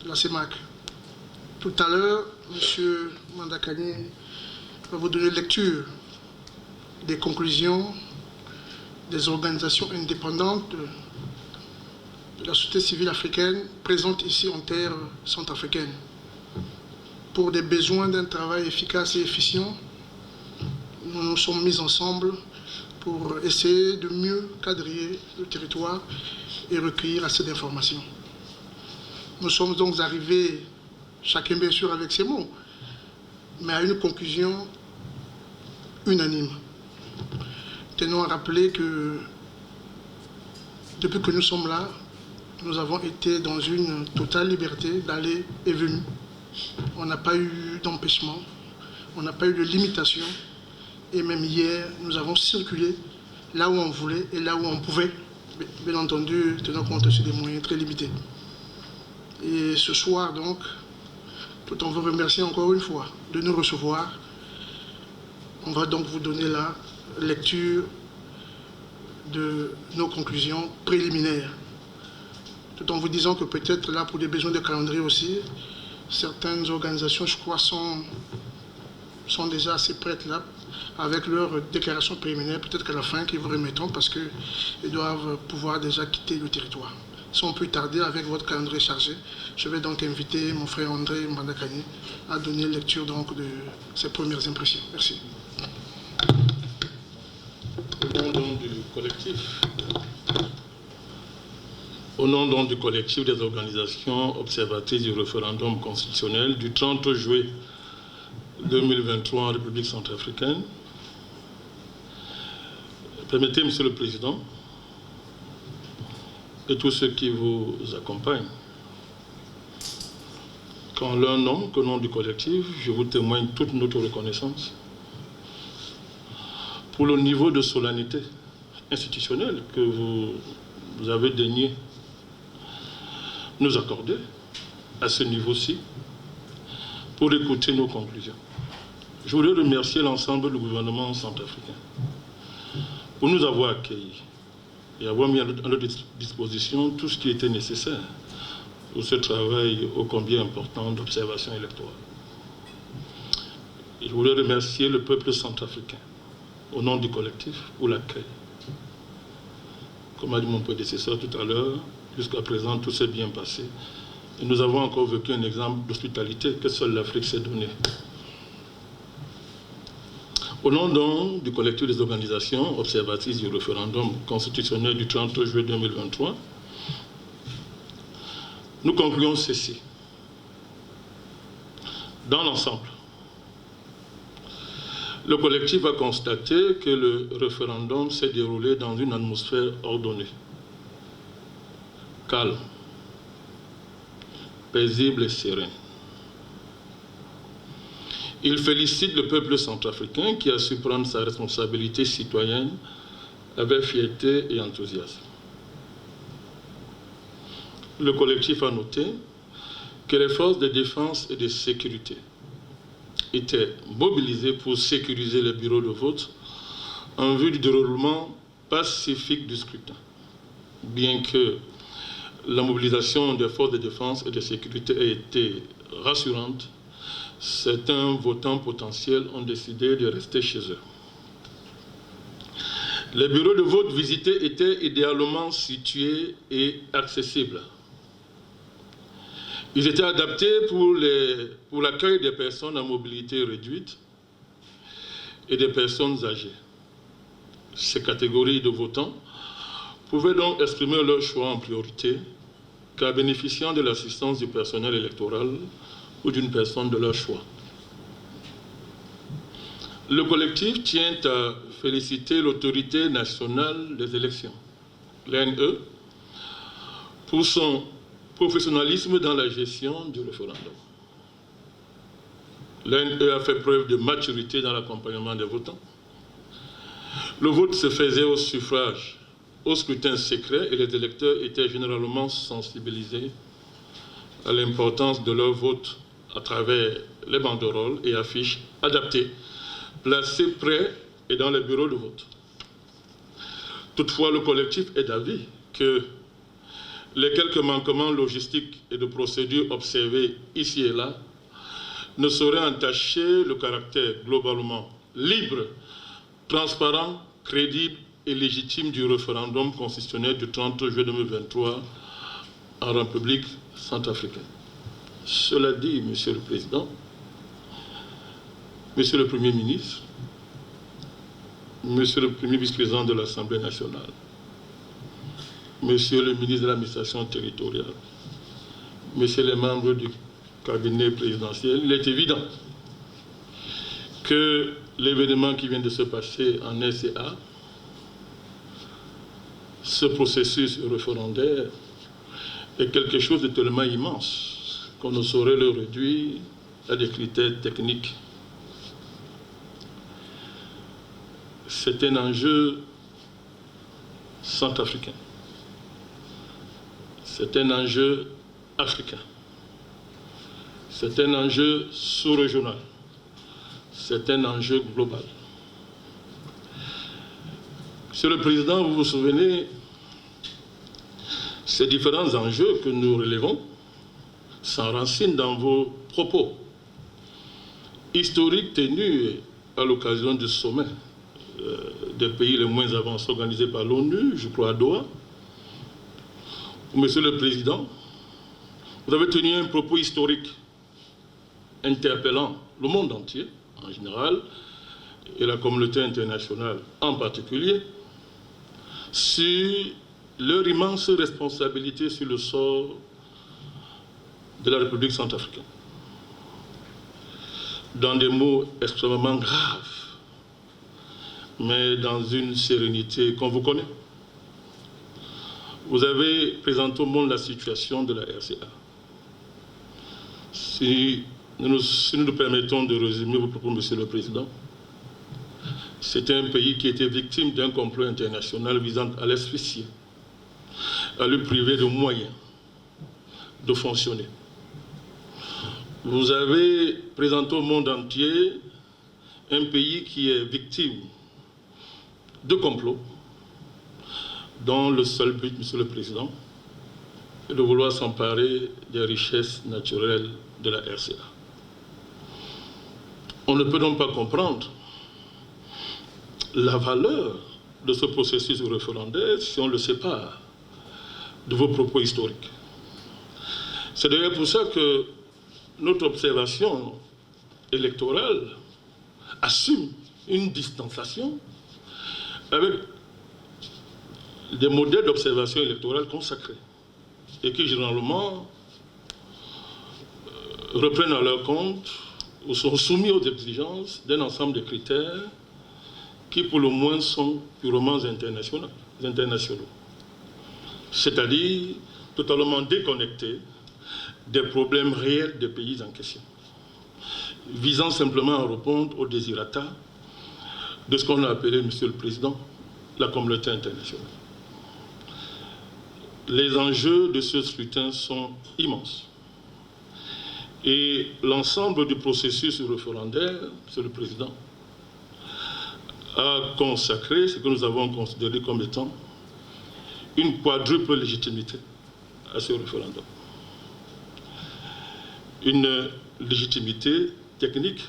de la CEMAC. Tout à l'heure, M. Mandakani va vous donner lecture des conclusions des organisations indépendantes de la société civile africaine présentes ici en terre centrafricaine. Pour des besoins d'un travail efficace et efficient, nous nous sommes mis ensemble pour essayer de mieux quadriller le territoire et recueillir assez d'informations. Nous sommes donc arrivés, chacun bien sûr avec ses mots, mais à une conclusion unanime. Tenons à rappeler que depuis que nous sommes là, nous avons été dans une totale liberté d'aller et venir. On n'a pas eu d'empêchement, on n'a pas eu de limitation. Et même hier, nous avons circulé là où on voulait et là où on pouvait, bien entendu, tenant compte aussi des moyens très limités. Et ce soir, donc, tout en vous remerciant encore une fois de nous recevoir, on va donc vous donner la lecture de nos conclusions préliminaires. Tout en vous disant que peut-être là, pour des besoins de calendrier aussi, certaines organisations, je crois, sont déjà assez prêtes là, avec leur déclaration préliminaire, peut-être qu'à la fin, qu'ils vous remettront parce qu'ils doivent pouvoir déjà quitter le territoire. Sans plus tarder, avec votre calendrier chargé, je vais donc inviter mon frère André Mandakani à donner lecture donc de ses premières impressions. Merci. Au nom donc du collectif des organisations observatrices du référendum constitutionnel du 30 juillet 2023 en République centrafricaine, permettez, Monsieur le Président, et tous ceux qui vous accompagnent, qu'en leur nom, qu'au nom du collectif, je vous témoigne toute notre reconnaissance pour le niveau de solennité institutionnelle que vous avez daigné nous accorder à ce niveau-ci pour écouter nos conclusions. Je voudrais remercier l'ensemble du gouvernement centrafricain pour nous avoir accueillis et avoir mis à notre disposition tout ce qui était nécessaire pour ce travail ô combien important d'observation électorale. Et je voudrais remercier le peuple centrafricain au nom du collectif pour l'accueil. Comme a dit mon prédécesseur tout à l'heure, jusqu'à présent tout s'est bien passé. Et nous avons encore vécu un exemple d'hospitalité que seule l'Afrique s'est donnée. Au nom donc du collectif des organisations observatrices du référendum constitutionnel du 30 juillet 2023, nous concluons ceci. Dans l'ensemble, le collectif a constaté que le référendum s'est déroulé dans une atmosphère ordonnée, calme, paisible et sereine. Il félicite le peuple centrafricain qui a su prendre sa responsabilité citoyenne avec fierté et enthousiasme. Le collectif a noté que les forces de défense et de sécurité étaient mobilisées pour sécuriser les bureaux de vote en vue du déroulement pacifique du scrutin, bien que la mobilisation des forces de défense et de sécurité ait été rassurante. Certains votants potentiels ont décidé de rester chez eux. Les bureaux de vote visités étaient idéalement situés et accessibles. Ils étaient adaptés pour l'accueil des personnes à mobilité réduite et des personnes âgées. Ces catégories de votants pouvaient donc exprimer leur choix en priorité qu'en bénéficiant de l'assistance du personnel électoral ou d'une personne de leur choix. Le collectif tient à féliciter l'autorité nationale des élections, l'ANE, pour son professionnalisme dans la gestion du référendum. L'ANE a fait preuve de maturité dans l'accompagnement des votants. Le vote se faisait au suffrage, au scrutin secret, et les électeurs étaient généralement sensibilisés à l'importance de leur vote à travers les banderoles et affiches adaptées, placées près et dans les bureaux de vote. Toutefois, le collectif est d'avis que les quelques manquements logistiques et de procédures observés ici et là ne sauraient entacher le caractère globalement libre, transparent, crédible et légitime du référendum constitutionnel du 30 juillet 2023 en République centrafricaine. Cela dit, Monsieur le Président, Monsieur le Premier ministre, Monsieur le Premier vice-président de l'Assemblée nationale, Monsieur le ministre de l'administration territoriale, Messieurs les membres du cabinet présidentiel, il est évident que l'événement qui vient de se passer en RCA, ce processus référendaire, est quelque chose de tellement immense qu'on ne saurait le réduire à des critères techniques. C'est un enjeu centrafricain. C'est un enjeu africain. C'est un enjeu sous-régional. C'est un enjeu global. Monsieur le Président, vous vous souvenez, ces différents enjeux que nous relevons s'enracinent dans vos propos historiques tenus à l'occasion du sommet des pays les moins avancés organisés par l'ONU, je crois à Doha. Monsieur le Président, vous avez tenu un propos historique interpellant le monde entier, en général, et la communauté internationale en particulier, sur leur immense responsabilité sur le sort de la République centrafricaine. Dans des mots extrêmement graves, mais dans une sérénité qu'on vous connaît. Vous avez présenté au monde la situation de la RCA. Si nous nous permettons de résumer vos propos, Monsieur le Président, c'est un pays qui était victime d'un complot international visant à l'asphyxier, à lui priver de moyens de fonctionner. Vous avez présenté au monde entier un pays qui est victime de complots dont le seul but, Monsieur le Président, est de vouloir s'emparer des richesses naturelles de la RCA. On ne peut donc pas comprendre la valeur de ce processus référendaire si on le sépare de vos propos historiques. C'est d'ailleurs pour ça que notre observation électorale assume une distanciation avec des modèles d'observation électorale consacrés et qui généralement reprennent à leur compte ou sont soumis aux exigences d'un ensemble de critères qui pour le moins sont purement internationaux, c'est-à-dire totalement déconnectés des problèmes réels des pays en question, visant simplement à répondre aux désirata de ce qu'on a appelé, Monsieur le Président, la communauté internationale. Les enjeux de ce scrutin sont immenses. Et l'ensemble du processus référendaire, Monsieur le Président, a consacré ce que nous avons considéré comme étant une quadruple légitimité à ce référendum. Une légitimité technique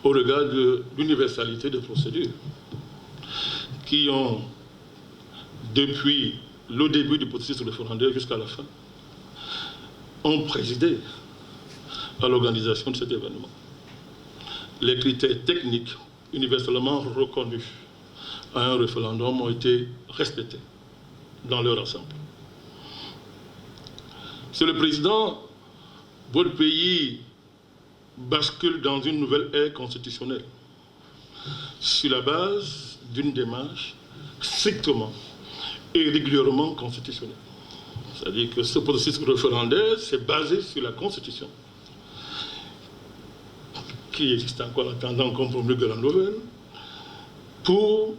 au regard de l'universalité des procédures qui ont, depuis le début du processus référendaire jusqu'à la fin, ont présidé à l'organisation de cet événement. Les critères techniques universellement reconnus à un référendum ont été respectés dans leur ensemble. Monsieur le Président, votre pays bascule dans une nouvelle ère constitutionnelle sur la base d'une démarche strictement et régulièrement constitutionnelle. C'est-à-dire que ce processus référendaire s'est basé sur la Constitution, qui existe encore en attendant comme première grande nouvelle, pour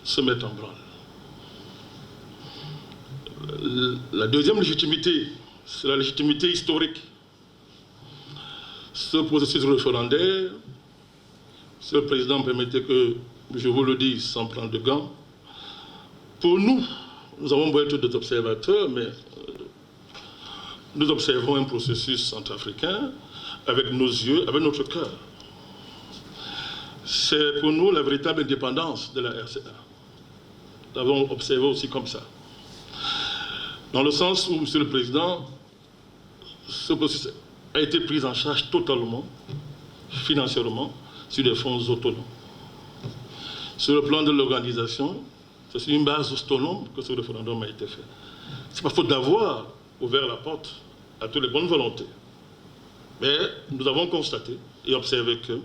se mettre en branle. La deuxième légitimité, c'est la légitimité historique. Ce processus référendaire, Monsieur le Président, permettez que je vous le dise sans prendre de gants, pour nous, nous avons beau être des observateurs, mais nous observons un processus centrafricain avec nos yeux, avec notre cœur. C'est pour nous la véritable indépendance de la RCA. Nous l'avons observé aussi comme ça. Dans le sens où, Monsieur le Président, ce processus a été pris en charge totalement, financièrement, sur des fonds autonomes. Sur le plan de l'organisation, c'est sur une base autonome que ce référendum a été fait. Ce n'est pas faute d'avoir ouvert la porte à toutes les bonnes volontés. Mais nous avons constaté et observé que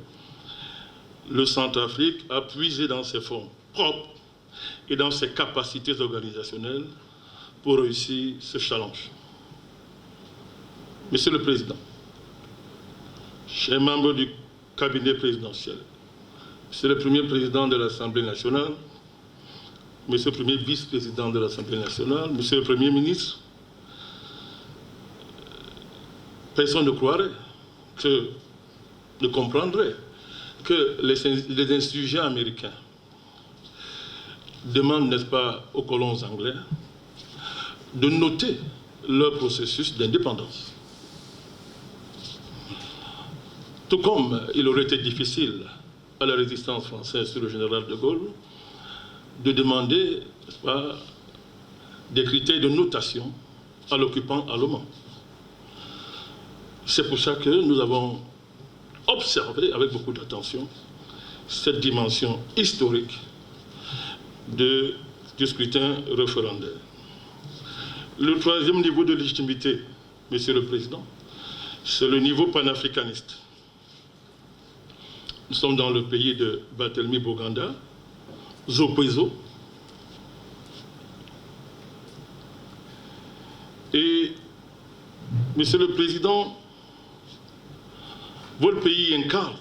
le Centrafrique a puisé dans ses fonds propres et dans ses capacités organisationnelles pour réussir ce challenge. Monsieur le Président, chers membres du cabinet présidentiel, Monsieur le Premier Président de l'Assemblée nationale, Monsieur le Premier Vice-président de l'Assemblée nationale, Monsieur le Premier ministre, personne ne croirait ne comprendrait que les insurgents américains demandent, n'est-ce pas, aux colons anglais de noter leur processus d'indépendance. Tout comme il aurait été difficile à la résistance française sur le général de Gaulle de demander, n'est-ce pas, des critères de notation à l'occupant allemand. C'est pour ça que nous avons observé avec beaucoup d'attention cette dimension historique du scrutin référendaire. Le troisième niveau de légitimité, Monsieur le Président, c'est le niveau panafricaniste. Nous sommes dans le pays de Barthélemy Boganda, Zopwezo, et Monsieur le Président, votre pays incarne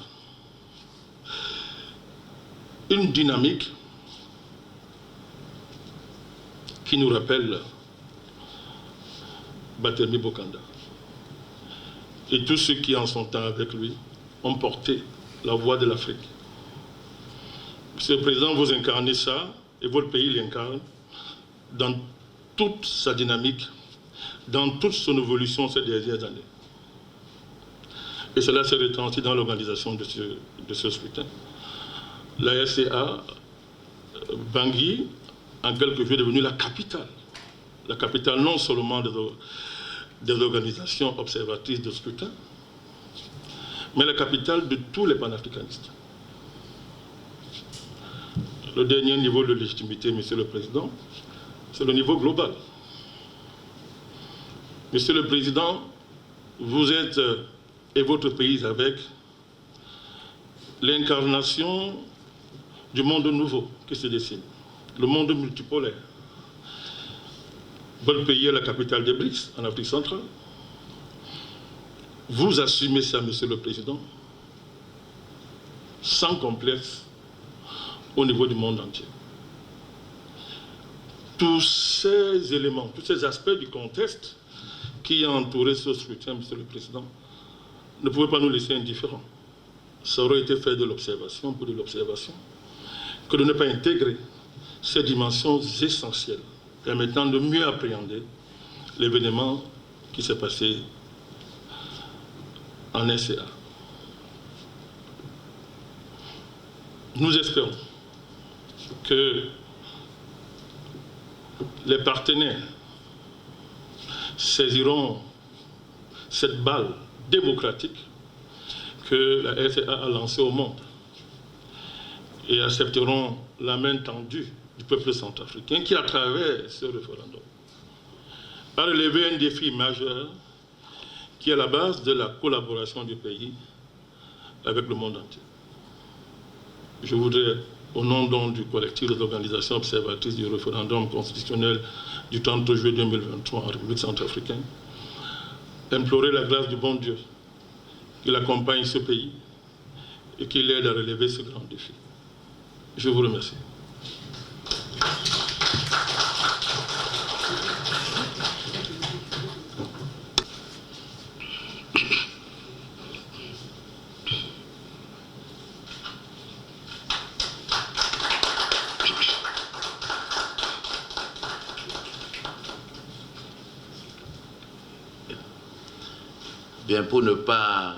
une dynamique qui nous rappelle Barthélemy Boganda. Et tous ceux qui en sont temps avec lui ont porté la voix de l'Afrique. Monsieur le Président, vous incarnez ça, et votre pays l'incarne dans toute sa dynamique, dans toute son évolution ces dernières années. Et cela s'est retenti dans l'organisation de ce scrutin. La RCA, Bangui, en quelques jours, est devenue la capitale non seulement des organisations observatrices de scrutin, mais la capitale de tous les panafricanistes. Le dernier niveau de légitimité, Monsieur le Président, c'est le niveau global. Monsieur le Président, vous êtes et votre pays avec l'incarnation du monde nouveau qui se dessine, le monde multipolaire. Votre pays est la capitale des BRICS en Afrique centrale. Vous assumez ça, Monsieur le Président, sans complexe au niveau du monde entier. Tous ces éléments, tous ces aspects du contexte qui a entouré ce scrutin, Monsieur le Président, ne pouvaient pas nous laisser indifférents. Ça aurait été fait de l'observation pour de l'observation que de ne pas intégrer ces dimensions essentielles permettant de mieux appréhender l'événement qui s'est passé en RCA. Nous espérons que les partenaires saisiront cette balle démocratique que la RCA a lancée au monde et accepteront la main tendue du peuple centrafricain qui, à travers ce référendum, a relevé un défi majeur qui est à la base de la collaboration du pays avec le monde entier. Je voudrais, au nom donc du collectif des organisations observatrices du référendum constitutionnel du 30 juillet 2023 en République centrafricaine, implorer la grâce du bon Dieu qu'il accompagne ce pays et qu'il aide à relever ce grand défi. Je vous remercie. Bien, pour ne pas...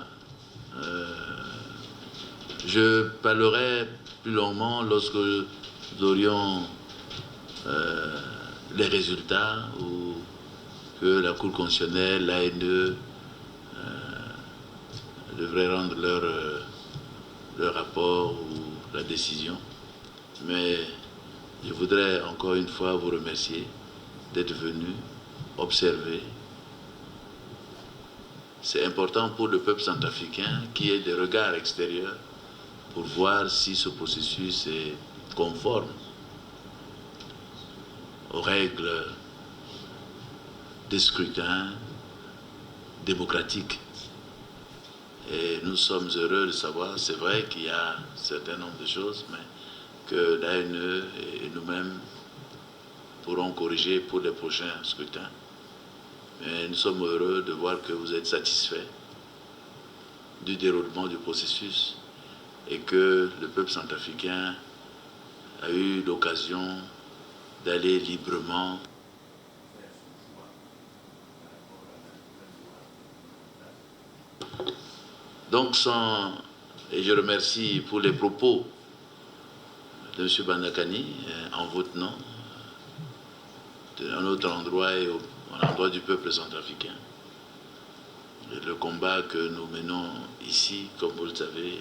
je parlerai plus longuement lorsque nous aurions les résultats ou que la Cour constitutionnelle, l'ANE, devraient rendre leur rapport ou la décision. Mais je voudrais encore une fois vous remercier d'être venu observer. C'est important pour le peuple centrafricain qu'il y ait des regards extérieurs pour voir si ce processus est conforme aux règles des scrutins démocratiques. Et nous sommes heureux de savoir, c'est vrai qu'il y a un certain nombre de choses, mais que l'ANE et nous-mêmes pourront corriger pour les prochains scrutins. Mais nous sommes heureux de voir que vous êtes satisfaits du déroulement du processus et que le peuple centrafricain a eu l'occasion d'aller librement donc et je remercie pour les propos de M. Bandakani en votre nom, à notre endroit et à l'endroit du peuple centrafricain. Et le combat que nous menons ici, comme vous le savez,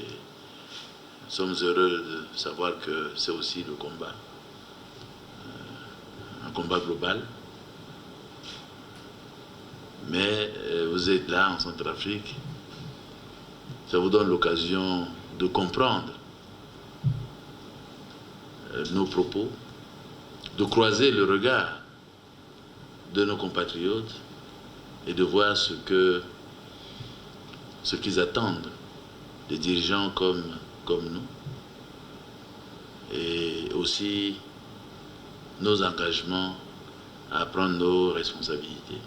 nous sommes heureux de savoir que c'est aussi le combat, un combat global. Mais vous êtes là en Centrafrique, ça vous donne l'occasion de comprendre nos propos, de croiser le regard de nos compatriotes et de voir ce qu'ils attendent des dirigeants comme nous, et aussi nos engagements à prendre nos responsabilités.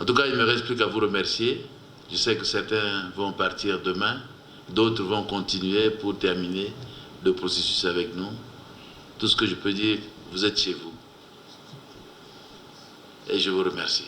En tout cas, il ne me reste plus qu'à vous remercier. Je sais que certains vont partir demain, d'autres vont continuer pour terminer le processus avec nous. Tout ce que je peux dire, vous êtes chez vous. Et je vous remercie.